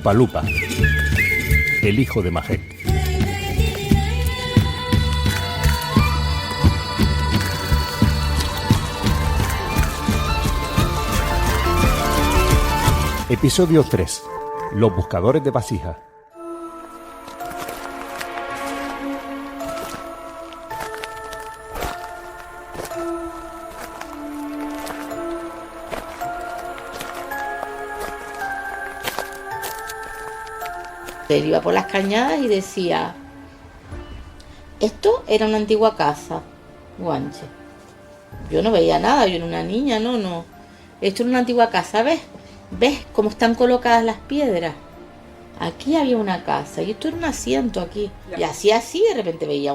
Upa-Lupa, el hijo de Majek. Episodio 3. Los buscadores de vasijas. Él iba por las cañadas y decía: esto era una antigua casa, Guanche. Yo no veía nada, yo era una niña, no. Esto era una antigua casa, ¿ves cómo están colocadas las piedras? Aquí había una casa y esto era un asiento aquí. Y así, de repente veía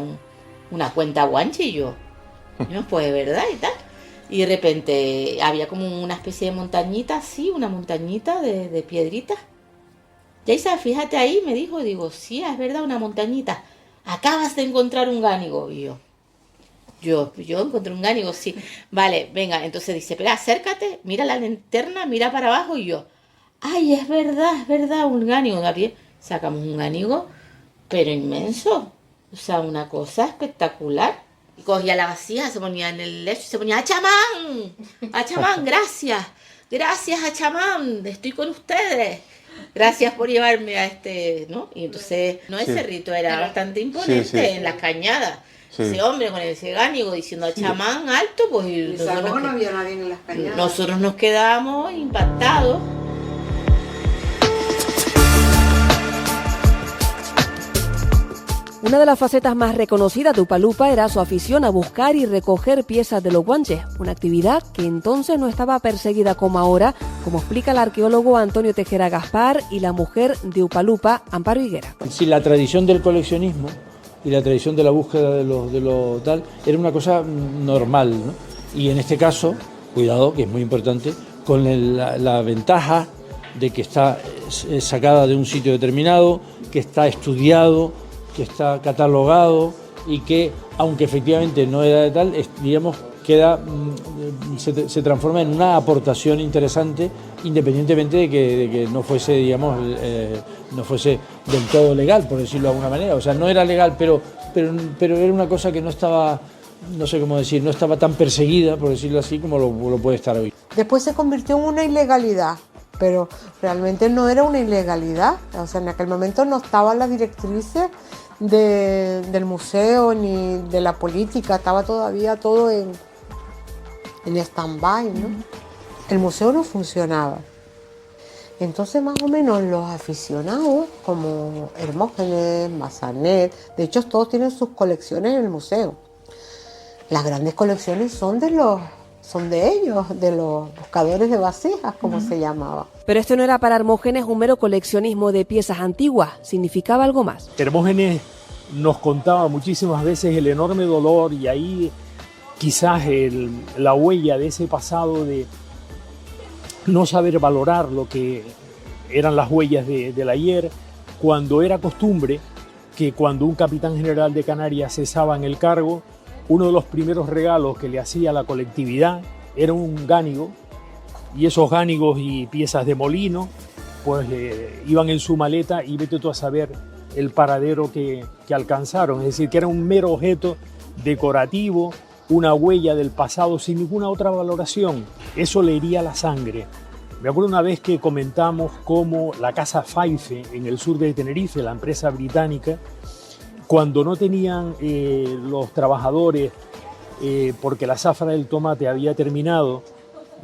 una cuenta Guanche y yo, pues verdad y tal. Y de repente había como una especie de montañita, así, una montañita de piedritas. Yaisa, fíjate ahí, me dijo, digo, sí, es verdad, una montañita. Acabas de encontrar un gánigo. Y yo encontré un gánigo, sí. Vale, venga, entonces dice, espera, acércate, mira la linterna, mira para abajo. Y yo, ay, es verdad, un gánigo. Gabriel, sacamos un gánigo, pero inmenso. O sea, una cosa espectacular. Y cogía la vasija, se ponía en el lecho y se ponía, ¡Achamán, gracias! Gracias, Achamán, estoy con ustedes. Gracias por llevarme a este, ¿no? Y entonces, ese rito era bastante imponente en las cañadas. Sí. Ese hombre con ese gánigo diciendo a chamán alto, pues no había nadie en las cañadas. Nosotros nos quedábamos impactados. Una de las facetas más reconocidas de Upa-Lupa era su afición a buscar y recoger piezas de los guanches, una actividad que entonces no estaba perseguida como ahora, como explica el arqueólogo Antonio Tejera Gaspar y la mujer de Upa-Lupa, Amparo Higuera. Sí, la tradición del coleccionismo y la tradición de la búsqueda de lo tal era una cosa normal, ¿no? Y en este caso, cuidado, que es muy importante, con la ventaja de que está sacada de un sitio determinado, que está estudiado, que está catalogado y que, aunque efectivamente no era de tal, digamos, se transforma en una aportación interesante, independientemente de que no fuese, digamos, no fuese del todo legal, por decirlo de alguna manera. O sea, no era legal, pero era una cosa que no estaba, no sé cómo decir, no estaba tan perseguida, por decirlo así, como lo puede estar hoy. Después se convirtió en una ilegalidad, pero realmente no era una ilegalidad. O sea, en aquel momento no estaban las directrices del museo ni de la política, estaba todavía todo en stand-by, ¿no? El museo no funcionaba. Entonces, más o menos, los aficionados, como Hermógenes, Massanet, de hecho, todos tienen sus colecciones en el museo. Las grandes colecciones son de ellos, de los buscadores de vasijas, como se llamaba. Pero esto no era para Hermógenes un mero coleccionismo de piezas antiguas, significaba algo más. Hermógenes nos contaba muchísimas veces el enorme dolor y ahí quizás la huella de ese pasado de no saber valorar lo que eran las huellas del ayer, cuando era costumbre que cuando un capitán general de Canarias cesaba en el cargo, uno de los primeros regalos que le hacía a la colectividad era un gánigo, y esos gánigos y piezas de molino pues iban en su maleta y vete tú a saber el paradero que alcanzaron. Es decir, que era un mero objeto decorativo, una huella del pasado sin ninguna otra valoración. Eso le hería la sangre. Me acuerdo una vez que comentamos cómo la casa Faife en el sur de Tenerife, la empresa británica, cuando no tenían los trabajadores, porque la zafra del tomate había terminado,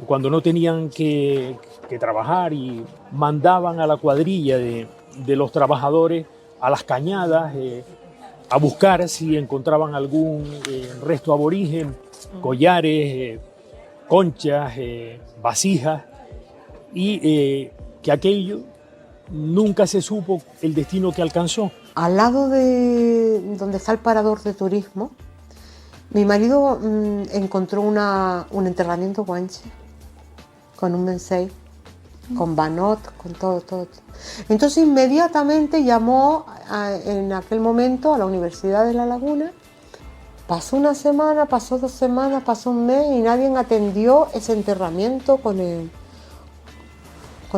cuando no tenían que trabajar y mandaban a la cuadrilla de los trabajadores a las cañadas a buscar si encontraban algún resto aborigen, collares, conchas, vasijas, y que aquello nunca se supo el destino que alcanzó. Al lado de donde está el parador de turismo, mi marido encontró un enterramiento guanche con un mensei, con banot, con todo. Entonces inmediatamente llamó en aquel momento a la Universidad de La Laguna. Pasó una semana, pasó 2 semanas, pasó un mes y nadie atendió ese enterramiento con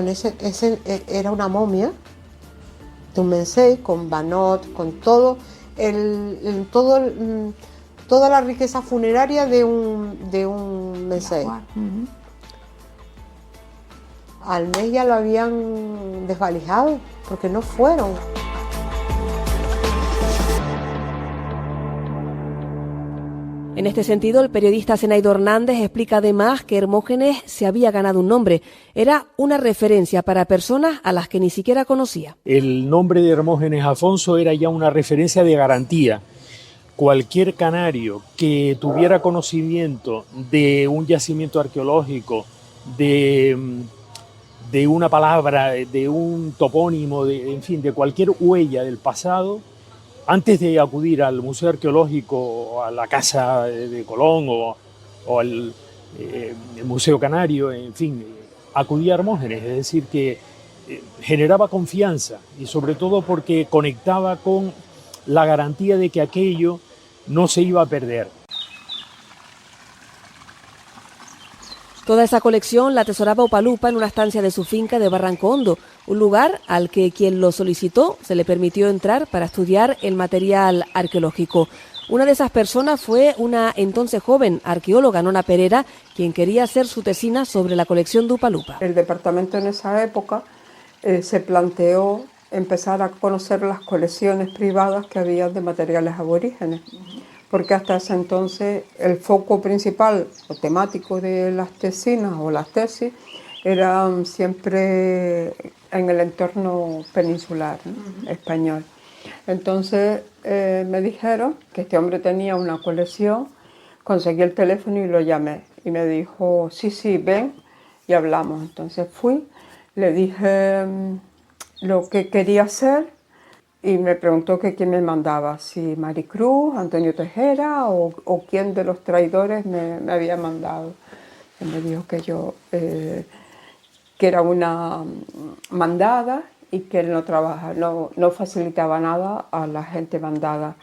ese era una momia de un Mensei, con Banot, con todo toda la riqueza funeraria de un Mensei. Al mes ya lo habían desvalijado porque no fueron. En este sentido, el periodista Zenaido Hernández explica además que Hermógenes se había ganado un nombre. Era una referencia para personas a las que ni siquiera conocía. El nombre de Hermógenes Afonso era ya una referencia de garantía. Cualquier canario que tuviera conocimiento de un yacimiento arqueológico, de una palabra, de un topónimo, en fin, de cualquier huella del pasado, antes de acudir al Museo Arqueológico o a la Casa de Colón o al el Museo Canario, en fin, acudía a Hermógenes, es decir, que generaba confianza y sobre todo porque conectaba con la garantía de que aquello no se iba a perder. Toda esa colección la atesoraba Upalupa en una estancia de su finca de Barranco Hondo, un lugar al que quien lo solicitó se le permitió entrar para estudiar el material arqueológico. Una de esas personas fue una entonces joven arqueóloga, Nona Perera, quien quería hacer su tesina sobre la colección de Upalupa. El departamento en esa época se planteó empezar a conocer las colecciones privadas que había de materiales aborígenes, porque hasta ese entonces el foco principal o temático de las tesinas o las tesis era siempre en el entorno peninsular, ¿no? Español. Entonces me dijeron que este hombre tenía una colección, conseguí el teléfono y lo llamé y me dijo, sí, ven y hablamos. Entonces fui, le dije lo que quería hacer y me preguntó que quién me mandaba, si Maricruz, Antonio Tejera o quién de los traidores me había mandado. Y me dijo que yo, que era una mandada y que él no facilitaba nada a la gente mandada,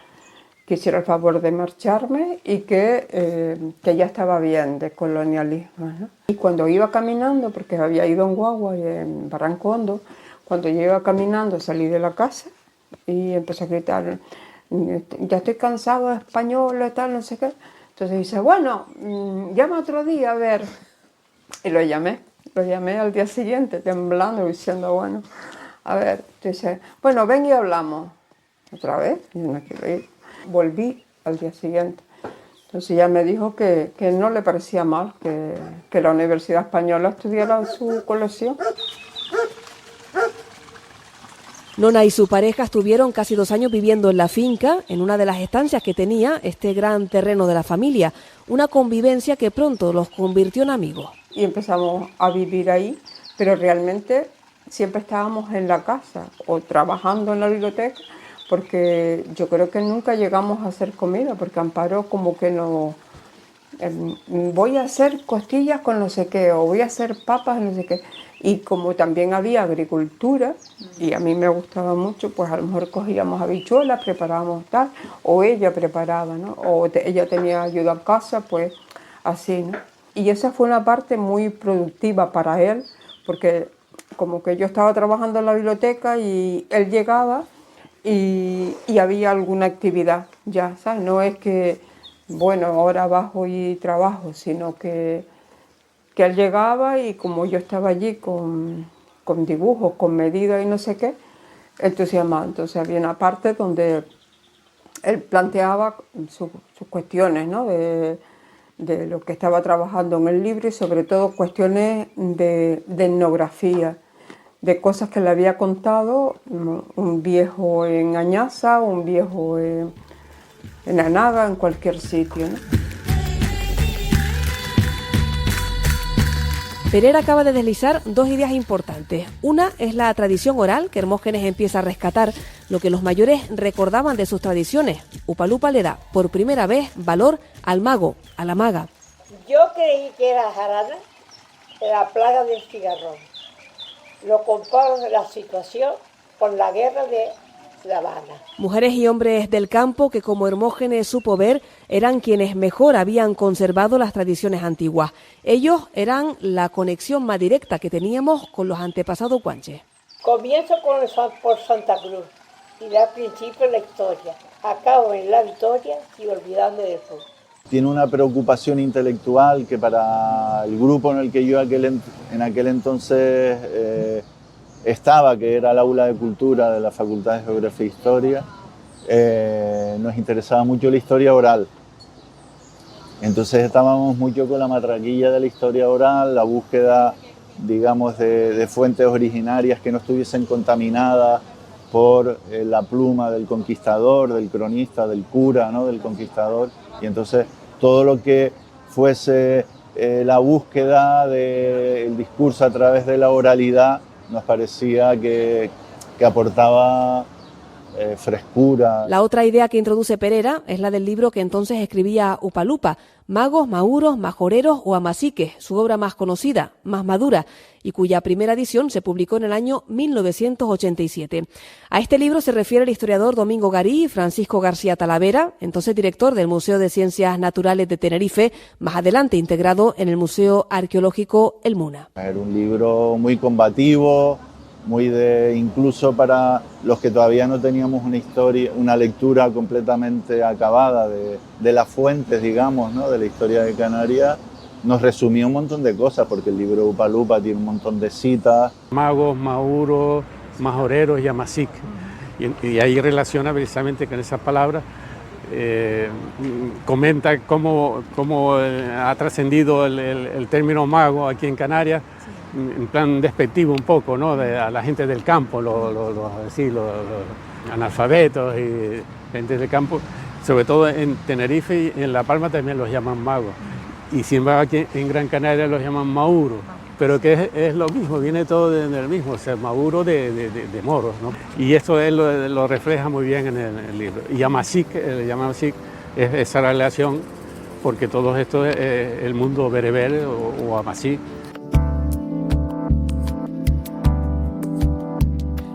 que hiciera el favor de marcharme y que ya estaba bien de colonialismo, ¿no? Y cuando iba caminando, porque había ido en guagua y en Barranco Hondo, cuando yo iba caminando salí de la casa y empecé a gritar, ya estoy cansado de español y tal, no sé qué. Entonces dice, bueno, llama otro día a ver. Y lo llamé al día siguiente, temblando, diciendo, bueno, a ver. Dice, bueno, ven y hablamos. Otra vez, yo no quiero ir. Volví al día siguiente. Entonces ya me dijo que no le parecía mal que la Universidad Española estudiara su colección. Nona y su pareja estuvieron casi 2 años viviendo en la finca, en una de las estancias que tenía este gran terreno de la familia, una convivencia que pronto los convirtió en amigos. Y empezamos a vivir ahí, pero realmente siempre estábamos en la casa o trabajando en la biblioteca, porque yo creo que nunca llegamos a hacer comida, porque Amparo como que no... voy a hacer costillas con no sé qué, o voy a hacer papas, no sé qué. Y como también había agricultura, y a mí me gustaba mucho, pues a lo mejor cogíamos habichuelas, preparábamos tal, o ella preparaba, ¿no? O ella tenía ayuda en casa, pues así, ¿no? Y esa fue una parte muy productiva para él, porque como que yo estaba trabajando en la biblioteca y él llegaba y había alguna actividad ya, ¿sabes? No es que, bueno, ahora bajo y trabajo, sino que él llegaba y como yo estaba allí con dibujos, con medidas y no sé qué, entusiasmado. Entonces había una parte donde él planteaba sus cuestiones, ¿no? de lo que estaba trabajando en el libro y sobre todo cuestiones de etnografía, de cosas que le había contado un viejo en Añaza, un viejo en Anaga, en cualquier sitio, ¿no? Perera acaba de deslizar 2 ideas importantes. Una es la tradición oral, que Hermógenes empieza a rescatar lo que los mayores recordaban de sus tradiciones. Upalupa le da por primera vez valor al mago, a la maga. Yo creí que era jarana, la plaga del cigarrón. Lo comparo de la situación con la guerra de La Habana. Mujeres y hombres del campo que, como Hermógenes supo ver, eran quienes mejor habían conservado las tradiciones antiguas. Ellos eran la conexión más directa que teníamos con los antepasados guanches. Comienzo por Santa Cruz y da principio en la historia. Acabo en la Victoria y olvidarme del sur. Tiene una preocupación intelectual que para el grupo en el que yo en aquel entonces estaba, que era el aula de cultura de la Facultad de Geografía e Historia, nos interesaba mucho la historia oral. Entonces estábamos mucho con la matraquilla de la historia oral, la búsqueda, digamos, de fuentes originarias que no estuviesen contaminadas por la pluma del conquistador, del cronista, del cura, ¿no?, del conquistador. Y entonces todo lo que fuese la búsqueda del discurso a través de la oralidad nos parecía que aportaba frescura. La otra idea que introduce Perera es la del libro que entonces escribía Upalupa, Magos, Mauros, Majoreros o Amaziques, su obra más conocida, más madura, y cuya primera edición se publicó en el año 1987. A este libro se refiere el historiador Domingo Garí y Francisco García Talavera, entonces director del Museo de Ciencias Naturales de Tenerife, más adelante integrado en el Museo Arqueológico El Muna. Era un libro muy combativo, muy incluso para los que todavía no teníamos una lectura completamente acabada de las fuentes, digamos, ¿no?, de la historia de Canarias, nos resumía un montón de cosas, porque el libro Upalupa tiene un montón de citas. Magos, Mauros, Majoreros y Amaziques. Y ahí relaciona precisamente con esas palabras, comenta cómo ha trascendido el término mago aquí en Canarias, en plan despectivo un poco, ¿no?, a la gente del campo, los analfabetos y gente del campo, sobre todo en Tenerife y en La Palma también los llaman magos, y sin embargo aquí en Gran Canaria los llaman mauros, pero que es lo mismo, viene todo del mismo, o sea, mauro de moros, ¿no? Y esto él lo refleja muy bien en el libro. Y Amazic, le llama Amazic, es esa relación, porque todo esto es el mundo bereber o Amazic.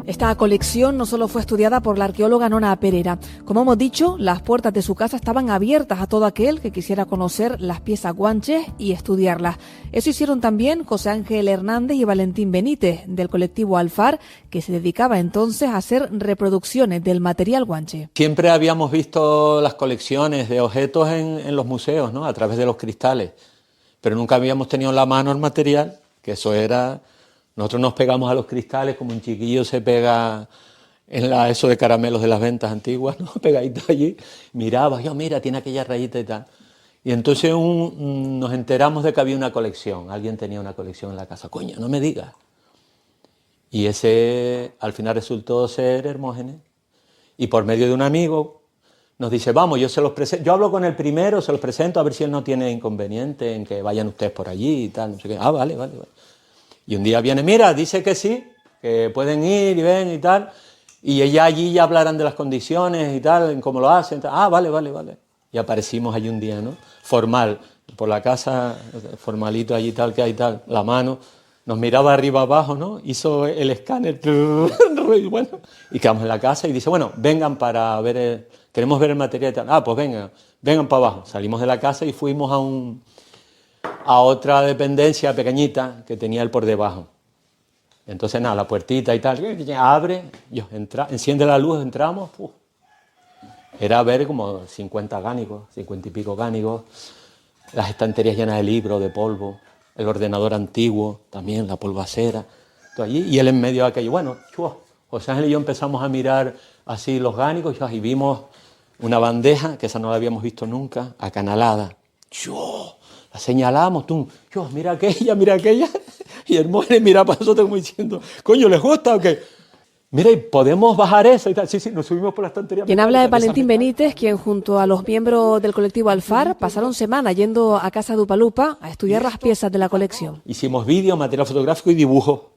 Esta colección no solo fue estudiada por la arqueóloga Nona Perera. Como hemos dicho, las puertas de su casa estaban abiertas a todo aquel que quisiera conocer las piezas guanches y estudiarlas. Eso hicieron también José Ángel Hernández y Valentín Benítez, del colectivo Alfar, que se dedicaba entonces a hacer reproducciones del material guanche. Siempre habíamos visto las colecciones de objetos en los museos, ¿no?, a través de los cristales, pero nunca habíamos tenido en la mano el material, que eso era... Nosotros nos pegamos a los cristales como un chiquillo se pega en eso de caramelos de las ventas antiguas, ¿no?, pegadito allí, miraba, yo mira, tiene aquella rayita y tal. Y entonces nos enteramos de que había una colección, alguien tenía una colección en la casa, coño, no me digas. Y ese al final resultó ser Hermógenes, y por medio de un amigo nos dice, vamos, yo se los presento, yo hablo con el primero, se los presento a ver si él no tiene inconveniente en que vayan ustedes por allí y tal, no sé qué. Ah, vale. Y un día viene, mira, dice que sí, que pueden ir y ven y tal, y ella allí ya hablarán de las condiciones y tal, en cómo lo hacen. Tal. Ah, vale. Y aparecimos allí un día, ¿no?, formal, por la casa, formalito allí tal que hay tal, la mano, nos miraba arriba abajo, ¿no?, hizo el escáner, y bueno, y quedamos en la casa y dice, bueno, vengan para ver, queremos ver el material y tal. Ah, pues vengan para abajo. Salimos de la casa y fuimos a otra dependencia pequeñita que tenía él por debajo. Entonces nada, la puertita y tal, abre, enciende la luz, entramos, era ver como 50 gánicos, 50 y pico gánicos, las estanterías llenas de libros, de polvo, el ordenador antiguo, también la polvacera, todo allí, y él en medio de aquello. Bueno, José Ángel y yo empezamos a mirar así los gánicos y vimos una bandeja, que esa no la habíamos visto nunca, acanalada. La señalamos, mira aquella, y Hermógenes mira para nosotros como diciendo, coño, ¿les gusta o qué? Mira, ¿y podemos bajar eso? Y tal. Sí, nos subimos por la estantería. Quien habla es Valentín Benítez, quien junto a los miembros del colectivo Alfar pasaron semanas yendo a casa de Upalupa a estudiar las piezas de la colección. Hicimos vídeo, material fotográfico y dibujo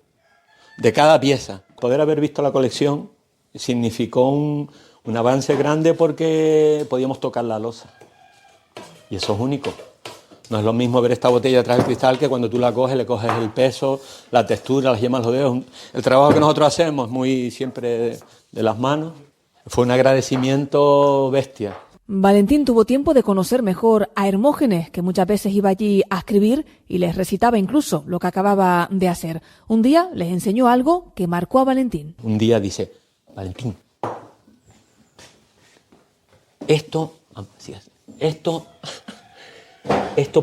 de cada pieza. Poder haber visto la colección significó un avance grande porque podíamos tocar la losa. Y eso es único. No es lo mismo ver esta botella detrás del cristal que cuando tú la coges, le coges el peso, la textura, las yemas, los dedos. El trabajo que nosotros hacemos muy siempre de las manos. Fue un agradecimiento bestia. Valentín tuvo tiempo de conocer mejor a Hermógenes, que muchas veces iba allí a escribir y les recitaba incluso lo que acababa de hacer. Un día les enseñó algo que marcó a Valentín. Un día dice, Valentín, esto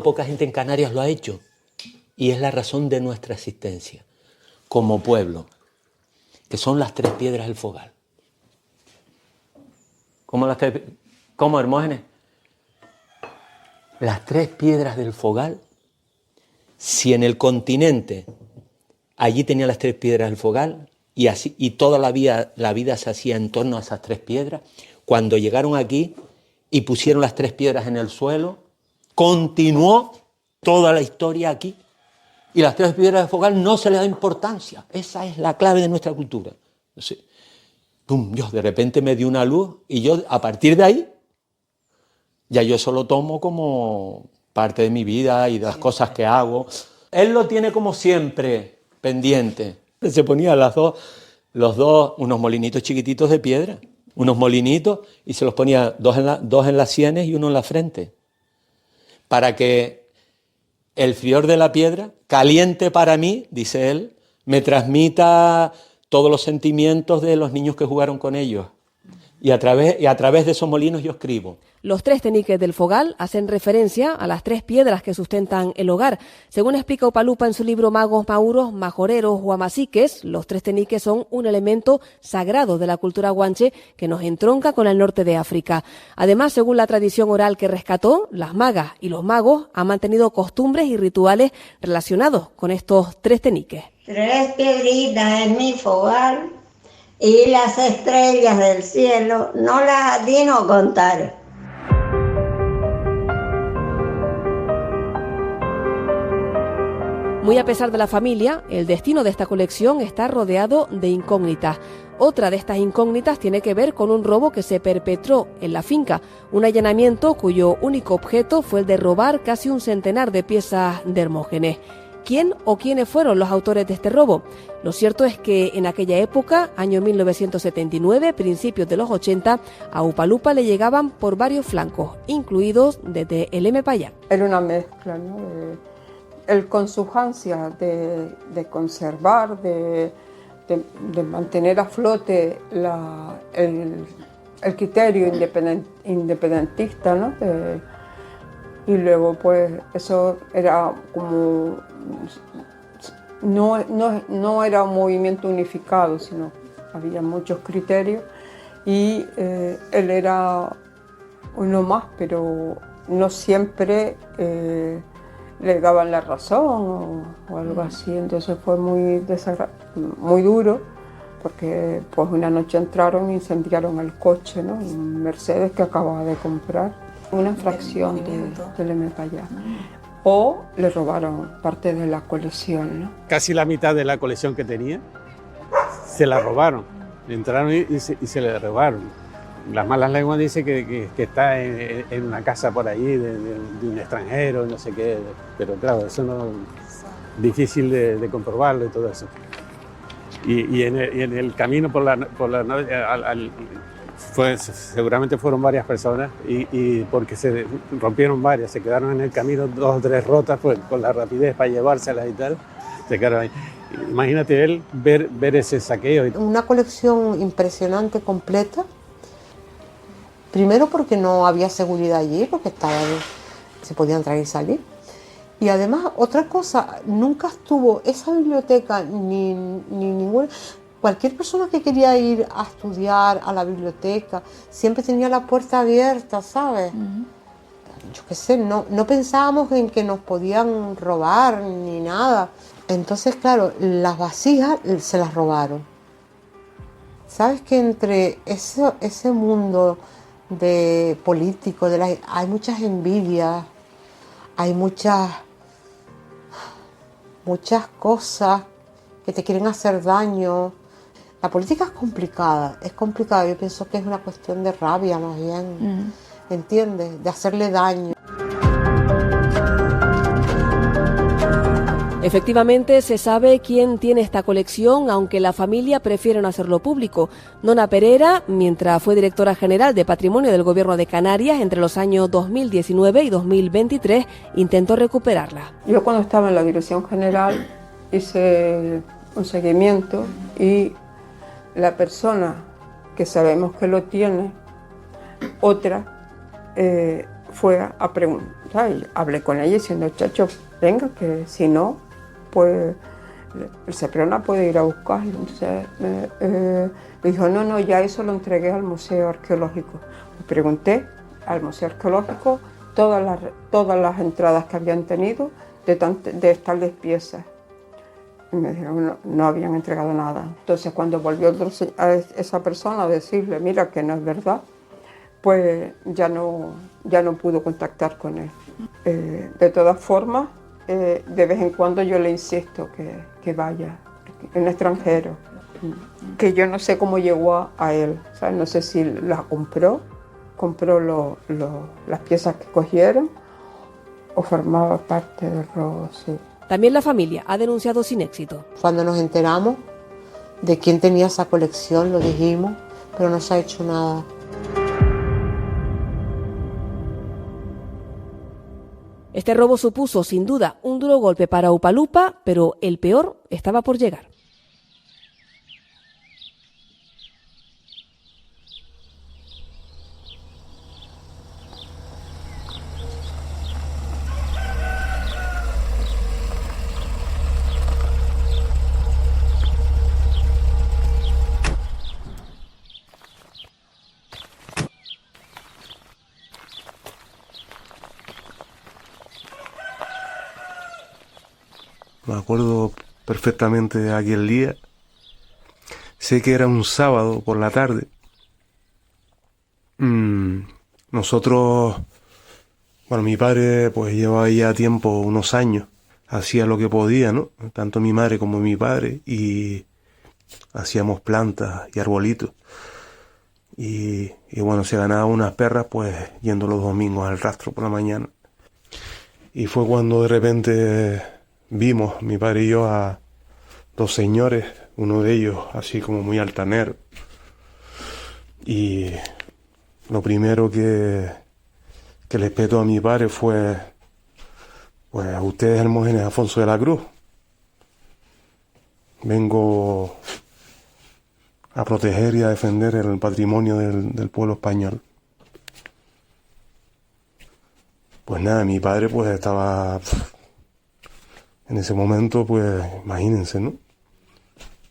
poca gente en Canarias lo ha hecho y es la razón de nuestra existencia como pueblo, que son las 3 piedras del Fogal. ¿Cómo, Hermógenes? Las 3 piedras del Fogal, si en el continente allí tenía las 3 piedras del Fogal y toda la vida se hacía en torno a esas 3 piedras, cuando llegaron aquí y pusieron las 3 piedras en el suelo, continuó toda la historia aquí. Y las 3 piedras del Fogal no se le da importancia. Esa es la clave de nuestra cultura. Entonces, Dios de repente me dio una luz y yo a partir de ahí ya yo eso lo tomo como parte de mi vida y de las cosas que hago. Él lo tiene como siempre pendiente. Se ponía los dos unos molinitos chiquititos de piedra, unos molinitos, y se los ponía dos en las sienes y uno en la frente, para que el frior de la piedra, caliente para mí, dice él, me transmita todos los sentimientos de los niños que jugaron con ellos. Y a través de esos molinos yo escribo. Los 3 teniques del Fogal hacen referencia a las 3 piedras que sustentan el hogar. Según explica Upalupa en su libro Magos, Mauros, Majoreros o Amaciques, los 3 teniques son un elemento sagrado de la cultura guanche que nos entronca con el norte de África. Además, según la tradición oral que rescató, las magas y los magos han mantenido costumbres y rituales relacionados con estos 3 teniques. 3 piedritas en mi fogal y las estrellas del cielo no las adivino contar. Muy a pesar de la familia, el destino de esta colección está rodeado de incógnitas. Otra de estas incógnitas tiene que ver con un robo que se perpetró en la finca, un allanamiento cuyo único objeto fue el de robar casi un centenar de piezas de Hermógenes. ¿Quién o quiénes fueron los autores de este robo? Lo cierto es que en aquella época, año 1979, principios de los 80, a Upalupa le llegaban por varios flancos, incluidos desde el M-Payá. Era una mezcla, ¿no? Él con sus ansias de conservar, de mantener a flote el criterio independentista, ¿no? Y luego pues eso era como, no era un movimiento unificado, sino había muchos criterios y él era uno más, pero no siempre le daban la razón o algo así. Entonces fue muy duro, porque pues una noche entraron e incendiaron el coche, ¿no? Un Mercedes que acababa de comprar. Una fracción del M-Payá. O le robaron parte de la colección, ¿no? Casi la mitad de la colección que tenía se la robaron. Entraron y se le robaron. Las malas lenguas dicen que está en una casa por allí de un extranjero, no sé qué. Pero claro, eso no es difícil de comprobarlo y todo eso. Y en el camino por la noche seguramente fueron varias personas y porque se rompieron varias, se quedaron en el camino 2 o 3 rotas, pues con la rapidez para llevárselas y tal, se quedaron ahí. Imagínate él ver ese saqueo. Una colección impresionante, completa. Primero porque no había seguridad allí, porque se podían entrar y salir. Y además, otra cosa, nunca estuvo esa biblioteca ni ninguna... Cualquier persona que quería ir a estudiar a la biblioteca siempre tenía la puerta abierta, ¿sabes? Yo qué sé, no pensábamos en que nos podían robar ni nada. Entonces, claro, las vasijas se las robaron. ¿Sabes que entre ese mundo de político, hay muchas envidias, hay muchas cosas que te quieren hacer daño? La política es complicada, yo pienso que es una cuestión de rabia más bien, ¿entiendes? De hacerle daño. Efectivamente, se sabe quién tiene esta colección, aunque la familia prefiere no hacerlo público. Nona Pereira, mientras fue directora general de Patrimonio del Gobierno de Canarias entre los años 2019 y 2023, intentó recuperarla. Yo cuando estaba en la Dirección General hice un seguimiento y la persona que sabemos que lo tiene, otra, fue a preguntar y hablé con ella diciendo, chacho, venga, que si no, pues el Seprona puede ir a buscarlo. Entonces me dijo, no, ya eso lo entregué al Museo Arqueológico. Me pregunté al Museo Arqueológico todas las entradas que habían tenido de tales piezas. Y me dijeron, no habían entregado nada. Entonces cuando volvió a esa persona a decirle, mira que no es verdad, pues ya no pudo contactar con él. De todas formas, de vez en cuando yo le insisto que vaya, un extranjero, que yo no sé cómo llegó a él, ¿sabes? No sé si las compró las piezas que cogieron o formaba parte del robo, sí. También la familia ha denunciado sin éxito. Cuando nos enteramos de quién tenía esa colección, lo dijimos, pero no se ha hecho nada. Este robo supuso, sin duda, un duro golpe para Upalupa, pero el peor estaba por llegar. Me acuerdo perfectamente de aquel día. Sé que era un sábado por la tarde. Nosotros, bueno, mi padre pues llevaba ya tiempo, unos años, hacía lo que podía, ¿no? Tanto mi madre como mi padre, y hacíamos plantas y arbolitos. Y bueno, se ganaba unas perras pues yendo los domingos al rastro por la mañana. Y fue cuando de repente vimos, mi padre y yo, a dos señores, uno de ellos así como muy altanero. Y lo primero que le espetó a mi padre fue, pues, a ustedes, Hermógenes Afonso de la Cruz, vengo a proteger y a defender el patrimonio del pueblo español. Pues nada, mi padre pues estaba... En ese momento, pues, imagínense, ¿no?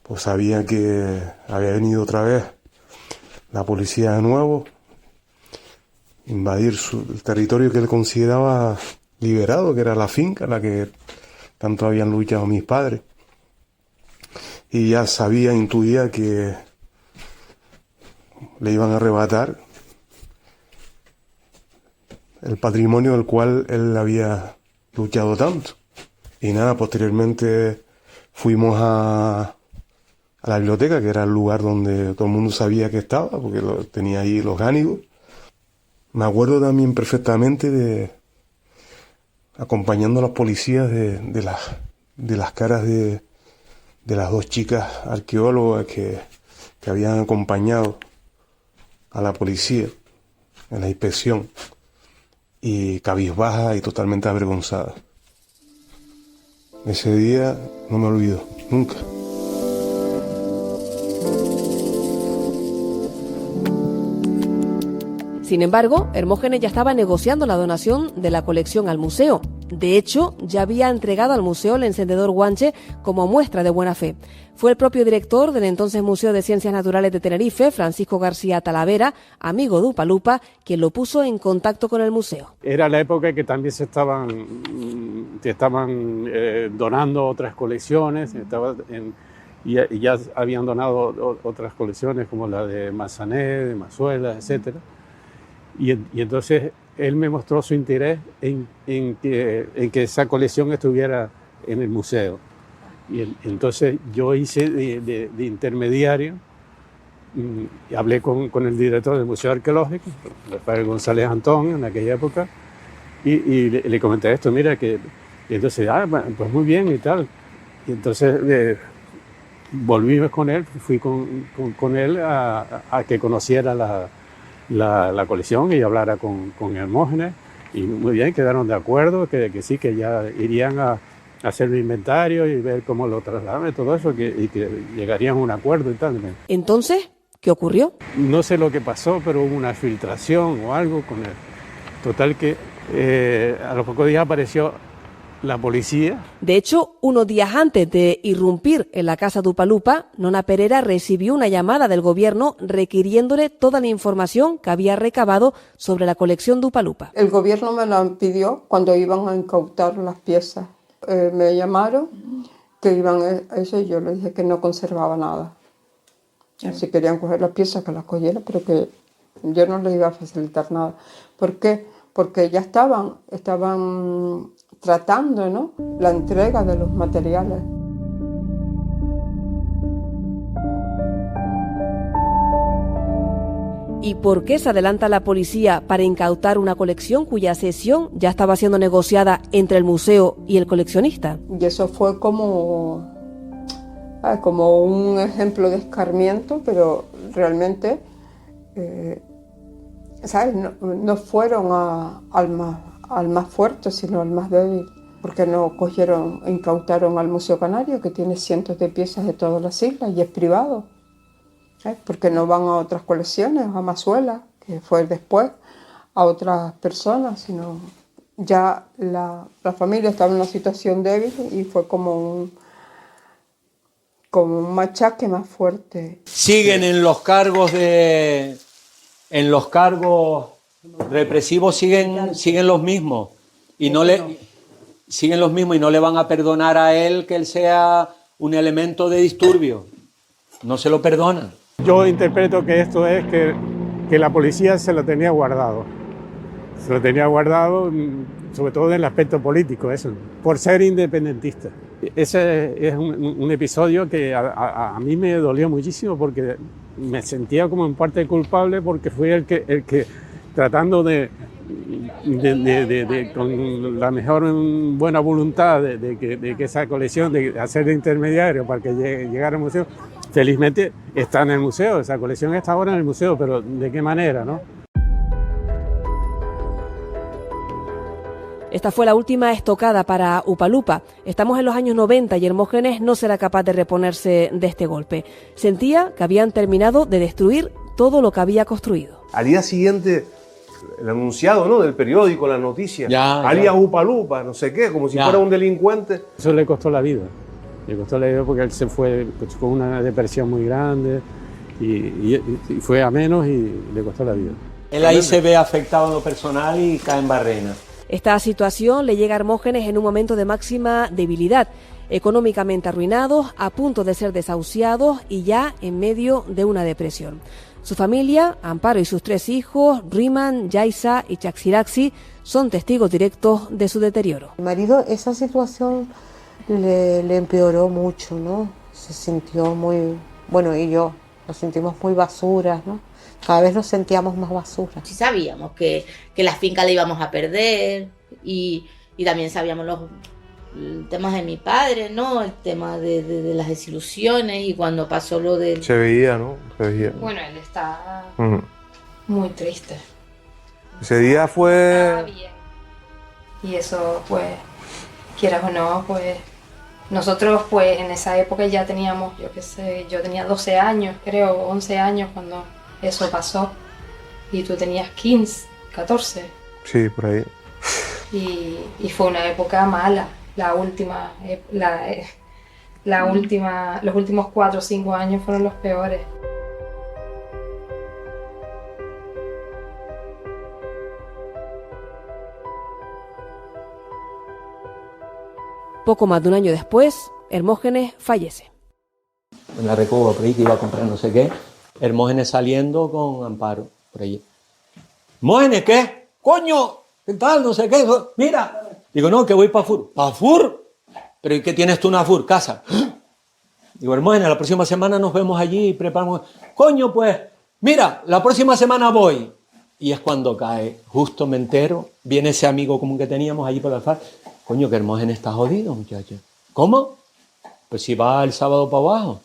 Pues sabía que había venido otra vez la policía de nuevo, invadir el territorio que él consideraba liberado, que era la finca, la que tanto habían luchado mis padres. Y ya sabía, intuía que le iban a arrebatar el patrimonio del cual él había luchado tanto. Y nada, posteriormente fuimos a la biblioteca, que era el lugar donde todo el mundo sabía que estaba, porque tenía ahí los gánidos. Me acuerdo también perfectamente de acompañando a los policías de las caras de las dos chicas arqueólogas que habían acompañado a la policía en la inspección, y cabizbajas y totalmente avergonzadas. Ese día no me olvido, nunca. Sin embargo, Hermógenes ya estaba negociando la donación de la colección al museo. De hecho, ya había entregado al museo el encendedor guanche como muestra de buena fe. Fue el propio director del entonces Museo de Ciencias Naturales de Tenerife, Francisco García Talavera, amigo de Upalupa, quien lo puso en contacto con el museo. Era la época en que también se estaban donando otras colecciones, y ya habían donado otras colecciones como la de Massanet, de Mazuela, etc. Y entonces él me mostró su interés en que esa colección estuviera en el museo. Y entonces yo hice de intermediario, y hablé con el director del Museo Arqueológico, Rafael González Antón, en aquella época, y le comenté esto: mira, que Y entonces, bueno, pues muy bien y tal. Y entonces volvimos con él, fui con él a que conociera la colección y hablara con Hermógenes. Y muy bien, quedaron de acuerdo que sí, que ya irían a hacer el inventario y ver cómo lo trasladaban y todo eso, y que llegarían a un acuerdo y tal. Entonces, ¿qué ocurrió? No sé lo que pasó, pero hubo una filtración o algo con él. Total que a los pocos días apareció la policía. De hecho, unos días antes de irrumpir en la casa de Upalupa, Nona Perera recibió una llamada del gobierno requiriéndole toda la información que había recabado sobre la colección de Upalupa. El gobierno me la pidió cuando iban a incautar las piezas. Me llamaron que iban a eso y yo les dije que no conservaba nada. Si querían coger las piezas, que las cogieran, pero que yo no les iba a facilitar nada. ¿Por qué? Porque ya estaban tratando, ¿no?, la entrega de los materiales. ¿Y por qué se adelanta la policía para incautar una colección cuya cesión ya estaba siendo negociada entre el museo y el coleccionista? Y eso fue como un ejemplo de escarmiento, pero realmente, ¿sabes? No fueron al más fuerte, sino al más débil, porque no cogieron e incautaron al Museo Canario, que tiene cientos de piezas de todas las islas y es privado. Porque no van a otras colecciones, a Mazuela, que fue después, a otras personas, sino ya la familia estaba en una situación débil y fue como un machaque más fuerte. Siguen en los cargos represivos, siguen los mismos y siguen los mismos y no le van a perdonar a él que él sea un elemento de disturbio. No se lo perdonan. Yo interpreto que esto es que la policía se lo tenía guardado. Se lo tenía guardado, sobre todo en el aspecto político, eso, por ser independentista. Ese es un episodio que a mí me dolió muchísimo porque me sentía como en parte culpable porque fui el que tratando con la mejor buena voluntad de que esa colección, de hacer de intermediario para que llegara al museo. Felizmente está en el museo, esa colección está ahora en el museo, pero ¿de qué manera, no? Esta fue la última estocada para Upalupa. Estamos en los años 90 y Hermógenes no será capaz de reponerse de este golpe. Sentía que habían terminado de destruir todo lo que había construido. Al día siguiente, el anunciado, ¿no?, del periódico, la noticia, alias Upalupa, no sé qué, como si fuera un delincuente. Eso le costó la vida. Le costó la vida porque él se fue con una depresión muy grande y fue a menos y le costó la vida. Él ahí se ve afectado en lo personal y cae en barrena. Esta situación le llega a Hermógenes en un momento de máxima debilidad, económicamente arruinados, a punto de ser desahuciados y ya en medio de una depresión. Su familia, Amparo y sus 3 hijos, Riman, Yaisa y Chaxiraxi, son testigos directos de su deterioro. Mi marido, esa situación le empeoró mucho, ¿no? Se sintió muy, bueno, y yo, nos sentimos muy basuras, ¿no? Cada vez nos sentíamos más basuras. Sí sabíamos que la finca la íbamos a perder y también sabíamos los temas de mi padre, ¿no? El tema de las desilusiones y cuando pasó lo del... Se veía, ¿no? Se veía. Bueno, él está muy triste. Ese día fue... Estaba bien. Y eso, pues, quieras o no, pues... Nosotros, pues, en esa época ya teníamos, yo qué sé, yo tenía 12 años, creo, 11 años cuando eso pasó. Y tú tenías 15, 14. Sí, por ahí. Y fue una época mala. Los últimos 4 o 5 años fueron los peores. Poco más de un año después, Hermógenes fallece. En la Recoba, por ahí, que iba a comprar no sé qué, Hermógenes saliendo con Amparo, por allí. ¿Hermógenes qué? ¡Coño! ¿Qué tal? No sé qué. Mira. Digo, no, que voy para Fur. ¿Para Fur? ¿Pero y qué tienes tú una Fur? Casa. Digo, Hermógenes, la próxima semana nos vemos allí y preparamos. Coño, pues, mira, la próxima semana voy. Y es cuando cae. Justo me entero, viene ese amigo común que teníamos allí por el alfar. Coño, que Hermógenes está jodido, muchacho. ¿Cómo? Pues si va el sábado para abajo.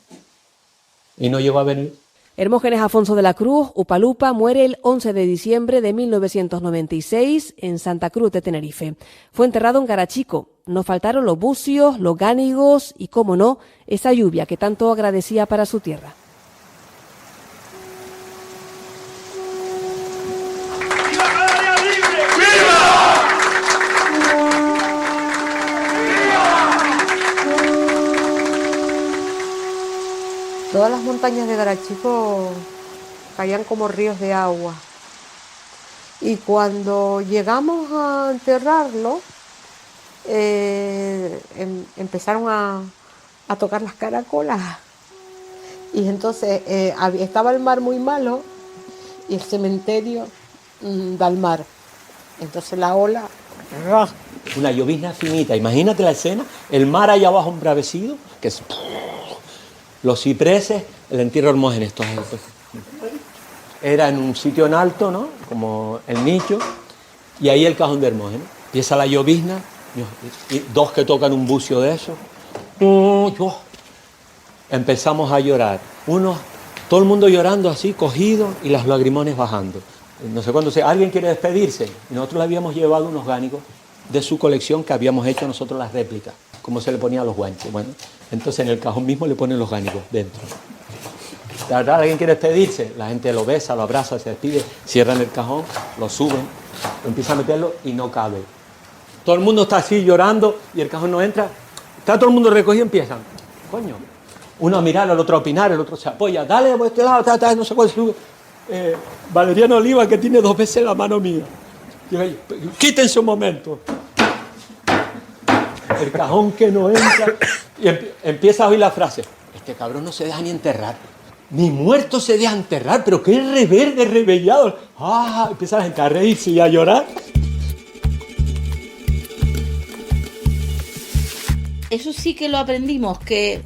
Y no llegó a venir. Hermógenes Afonso de la Cruz, Upalupa, muere el 11 de diciembre de 1996 en Santa Cruz de Tenerife. Fue enterrado en Garachico. No faltaron los bucios, los gánigos y, cómo no, esa lluvia que tanto agradecía para su tierra. Todas las montañas de Garachico caían como ríos de agua. Y cuando llegamos a enterrarlo, empezaron a tocar las caracolas. Y entonces estaba el mar muy malo y el cementerio del mar. Entonces la ola... Una llovizna finita. Imagínate la escena, el mar allá abajo embravecido, que es... Los cipreses, el entierro de Hermógenes, todo eso. Era en un sitio en alto, ¿no? Como el nicho, y ahí el cajón de Hermógenes. Empieza la llovizna, y dos que tocan un bucio de eso. Empezamos a llorar. Todo el mundo llorando así, cogido, y las lagrimones bajando. No sé cuándo alguien quiere despedirse. Y nosotros le habíamos llevado unos gánicos de su colección que habíamos hecho nosotros las réplicas, como se le ponía a los guanches. Bueno, entonces en el cajón mismo le ponen los gánicos dentro. La verdad, alguien quiere despedirse, la gente lo besa, lo abraza, se despide, cierran el cajón, lo suben, lo empiezan a meterlo y no cabe. Todo el mundo está así llorando y el cajón no entra. Está todo el mundo recogido y empiezan. Coño. Uno a mirar, el otro a opinar, el otro se apoya. Dale, por este lado, no sé cuál sube. Valeriano Oliva, que tiene 2 veces la mano mía. Quítense un momento. El cajón que no entra. Y empieza a oír la frase. Este cabrón no se deja ni enterrar. Ni muerto se deja enterrar, pero qué reverde, rebellado. Empieza la gente a reírse y a llorar. Eso sí que lo aprendimos, que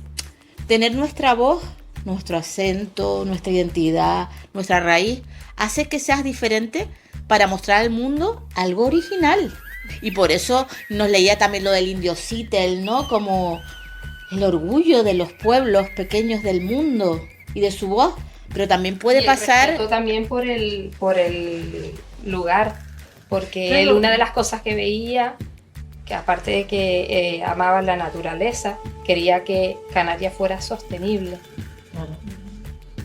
tener nuestra voz, nuestro acento, nuestra identidad, nuestra raíz, hace que seas diferente para mostrar al mundo algo original. Y por eso nos leía también lo del indio Citel, ¿no? Como el orgullo de los pueblos pequeños del mundo y de su voz. Pero también puede pasar... También por el lugar, porque él, una de las cosas que veía, que aparte de que amaba la naturaleza, quería que Canarias fuera sostenible. Claro.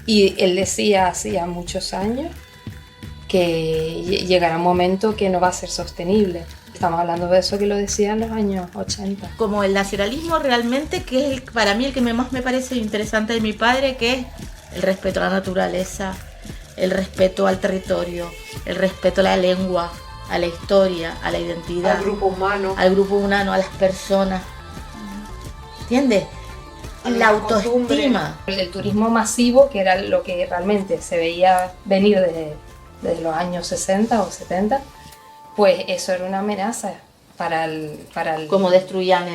Y él decía hacía muchos años que llegará un momento que no va a ser sostenible. Estamos hablando de eso que lo decía en los años 80. Como el nacionalismo realmente, que es para mí el que más me parece interesante de mi padre, que es el respeto a la naturaleza, el respeto al territorio, el respeto a la lengua, a la historia, a la identidad. Al grupo humano. Al grupo humano, a las personas. ¿Entiendes? La autoestima. El turismo masivo, que era lo que realmente se veía venir desde los años 60 o 70, pues eso era una amenaza para el... Como destruían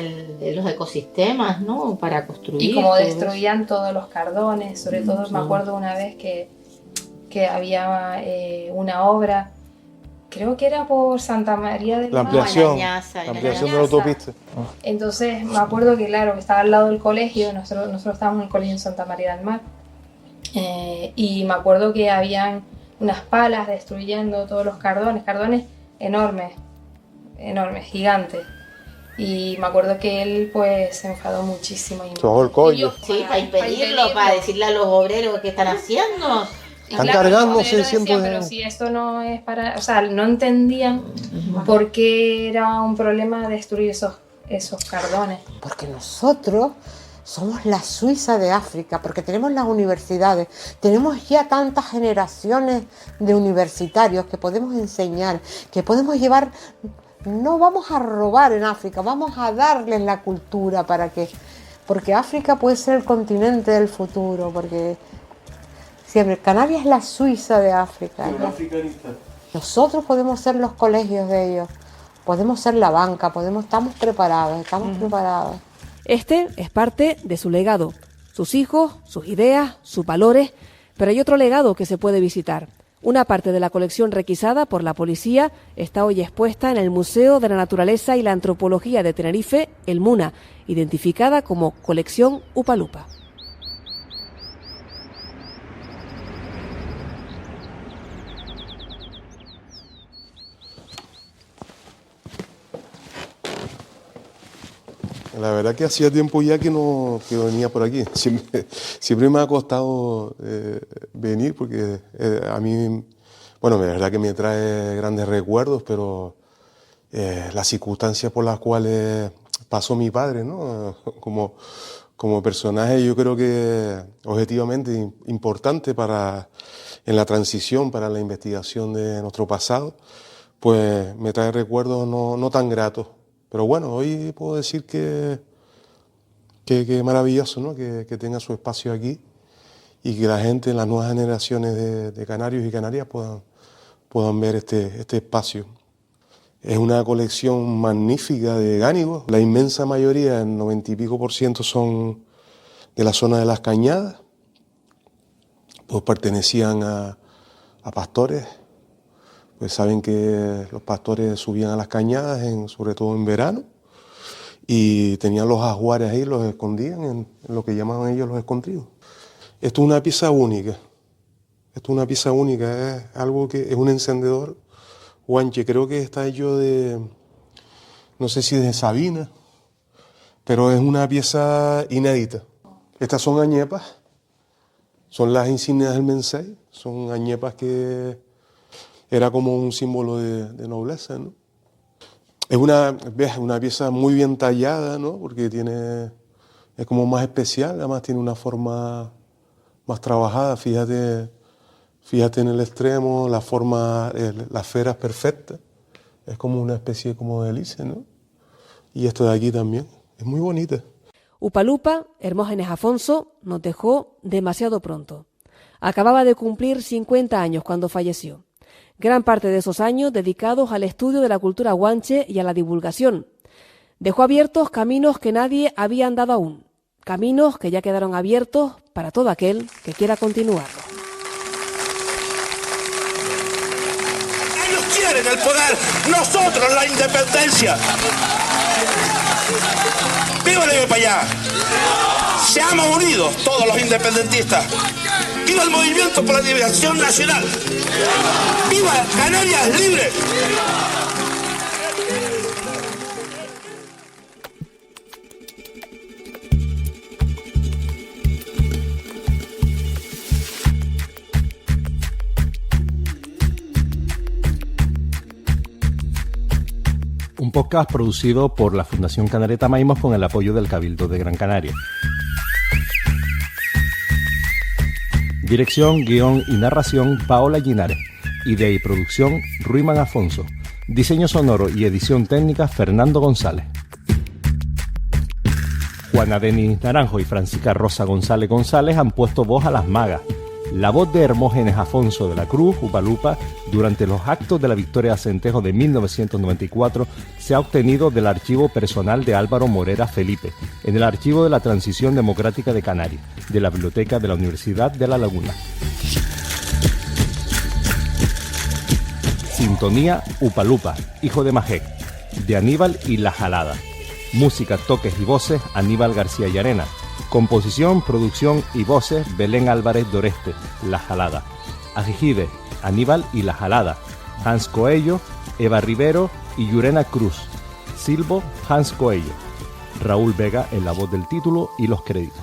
los ecosistemas, ¿no? Para construir. Y como destruían todos los cardones, sobre todo me acuerdo una vez que había una obra, creo que era por Santa María de la ampliación de la autopista. Entonces me acuerdo que, claro, que estaba al lado del colegio, nosotros estábamos en el colegio en Santa María del Mar, y me acuerdo que habían unas palas destruyendo todos los cardones enormes, gigantes. Y me acuerdo que él pues se enfadó muchísimo. Sí, para impedirlo, para decirle a los obreros qué están haciendo. Están cargándose siempre. Pero si esto no es para... O sea, no entendían por qué era un problema destruir esos cardones. Porque nosotros somos la Suiza de África, porque tenemos las universidades, tenemos ya tantas generaciones de universitarios que podemos enseñar, que podemos llevar... No vamos a robar en África, vamos a darles la cultura porque África puede ser el continente del futuro, porque siempre Canarias es la Suiza de África. Nosotros podemos ser los colegios de ellos, podemos ser la banca, estamos preparados. Este es parte de su legado, sus hijos, sus ideas, sus valores, pero hay otro legado que se puede visitar. Una parte de la colección requisada por la policía está hoy expuesta en el Museo de la Naturaleza y la Antropología de Tenerife, el MUNA, identificada como Colección Upalupa. La verdad que hacía tiempo ya que venía por aquí. Siempre me ha costado venir porque a mí, bueno, la verdad que me trae grandes recuerdos, pero las circunstancias por las cuales pasó mi padre, ¿no? Como personaje, yo creo que objetivamente importante en la transición, para la investigación de nuestro pasado, pues me trae recuerdos no tan gratos. Pero bueno, hoy puedo decir que maravilloso, ¿no? Que tenga su espacio aquí y que la gente, las nuevas generaciones de canarios y canarias puedan ver este espacio. Es una colección magnífica de gánicos. La inmensa mayoría, el 90 y pico %, son de la zona de Las Cañadas. Pues pertenecían a pastores. Pues saben que los pastores subían a las cañadas, sobre todo en verano, y tenían los ajuares ahí, los escondían en lo que llamaban ellos los escondidos. Esto es una pieza única. Es algo que es un encendedor guanche. Creo que está hecho no sé si de Sabina, pero es una pieza inédita. Estas son añepas, son las insignias del Mensei, son añepas que era como un símbolo de nobleza, ¿no? Es una pieza muy bien tallada, ¿no? Porque es como más especial, además tiene una forma más trabajada. Fíjate en el extremo, la esfera es perfecta. Es como una especie como de hélice, ¿no? Y esto de aquí también, es muy bonita. Upalupa, Hermógenes Afonso, nos dejó demasiado pronto. Acababa de cumplir 50 años cuando falleció. Gran parte de esos años dedicados al estudio de la cultura guanche y a la divulgación. Dejó abiertos caminos que nadie había andado aún, caminos que ya quedaron abiertos para todo aquel que quiera continuarlo. Ellos quieren el poder, nosotros la independencia. ¡Viva el para allá! Seamos unidos todos los independentistas. ¡Viva el movimiento por la liberación nacional! ¡Viva Canarias libre! Un podcast producido por la Fundación Canareta Maimos con el apoyo del Cabildo de Gran Canaria. Dirección, guión y narración, Paola Linares. Idea y producción, Ruiman Afonso. Diseño sonoro y edición técnica, Fernando González. Juana Denis Naranjo y Francisca Rosa González han puesto voz a las magas. La voz de Hermógenes Afonso de la Cruz, Upalupa, durante los actos de la Victoria de Acentejo de 1994, se ha obtenido del archivo personal de Álvaro Morera Felipe, en el Archivo de la Transición Democrática de Canarias, de la Biblioteca de la Universidad de La Laguna. Sintonía Upalupa, hijo de Majek, de Aníbal y La Jalada. Música, toques y voces, Aníbal García Llarena. Composición, producción y voces, Belén Álvarez Doreste, La Jalada. Ajijibe, Aníbal y La Jalada. Hans Coello, Eva Rivero y Yurena Cruz. Silbo, Hans Coello. Raúl Vega en la voz del título y los créditos.